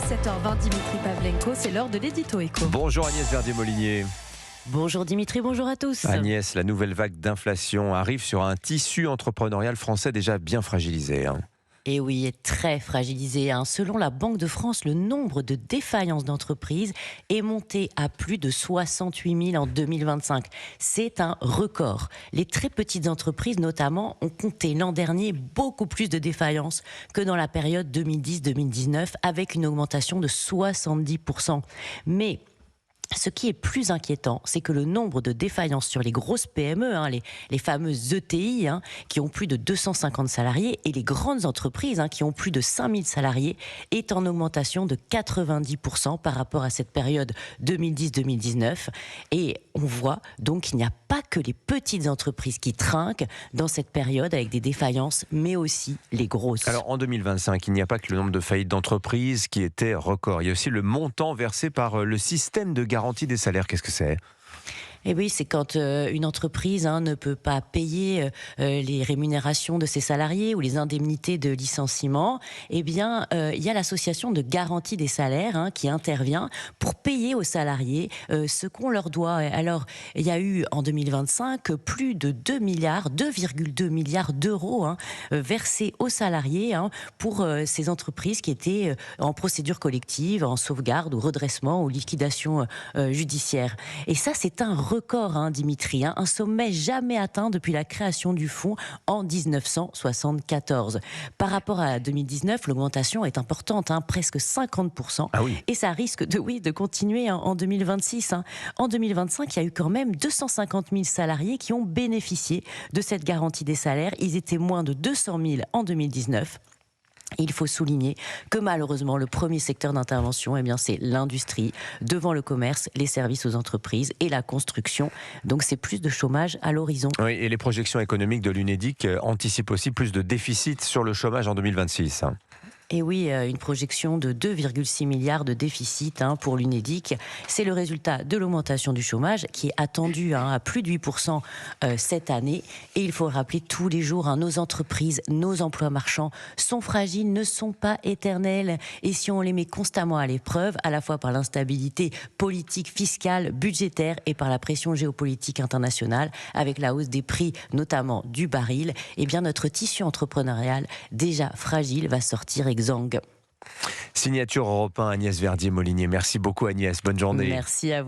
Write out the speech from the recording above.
7h20, Dimitri Pavlenko, c'est l'heure de l'édito éco. Bonjour Agnès Verdier-Molinier. Bonjour Dimitri, bonjour à tous. Agnès, la nouvelle vague d'inflation arrive sur un tissu entrepreneurial français déjà bien fragilisé. Et oui, est très fragilisé. Selon la Banque de France, le nombre de défaillances d'entreprises est monté à plus de 68 000 en 2025. C'est un record. Les très petites entreprises, notamment, ont compté l'an dernier beaucoup plus de défaillances que dans la période 2010-2019, avec une augmentation de 70%. Mais ce qui est plus inquiétant, c'est que le nombre de défaillances sur les grosses PME, les fameuses ETI, qui ont plus de 250 salariés, et les grandes entreprises, qui ont plus de 5000 salariés, est en augmentation de 90% par rapport à cette période 2010-2019. Et on voit donc qu'il n'y a pas que les petites entreprises qui trinquent dans cette période avec des défaillances, mais aussi les grosses. Alors en 2025, il n'y a pas que le nombre de faillites d'entreprises qui était record. Il y a aussi le montant versé par le système de garantie des salaires. Qu'est-ce que c'est ? Et oui, c'est quand une entreprise ne peut pas payer les rémunérations de ses salariés ou les indemnités de licenciement, il y a l'association de garantie des salaires qui intervient pour payer aux salariés ce qu'on leur doit. Alors, il y a eu en 2025 plus de 2,2 milliards d'euros versés aux salariés pour ces entreprises qui étaient en procédure collective, en sauvegarde ou redressement ou liquidation judiciaire. Et ça, c'est un record, Dimitri, un sommet jamais atteint depuis la création du fonds en 1974. Par rapport à 2019, l'augmentation est importante, presque 50%. Ah oui. Et ça risque de continuer en 2026. En 2025, il y a eu quand même 250 000 salariés qui ont bénéficié de cette garantie des salaires. Ils étaient moins de 200 000 en 2019. Il faut souligner que malheureusement, le premier secteur d'intervention, c'est l'industrie, devant le commerce, les services aux entreprises et la construction. Donc c'est plus de chômage à l'horizon. Oui, et les projections économiques de l'UNEDIC anticipent aussi plus de déficit sur le chômage en 2026. Et oui, une projection de 2,6 milliards de déficit pour l'UNEDIC. C'est le résultat de l'augmentation du chômage qui est attendue à plus de 8% cette année. Et il faut le rappeler tous les jours, nos entreprises, nos emplois marchands sont fragiles, ne sont pas éternels. Et si on les met constamment à l'épreuve, à la fois par l'instabilité politique, fiscale, budgétaire et par la pression géopolitique internationale, avec la hausse des prix, notamment du baril, notre tissu entrepreneurial, déjà fragile, va sortir exsangue. Signature Europe 1, Agnès Verdier-Molinier. Merci beaucoup Agnès, bonne journée. Merci à vous.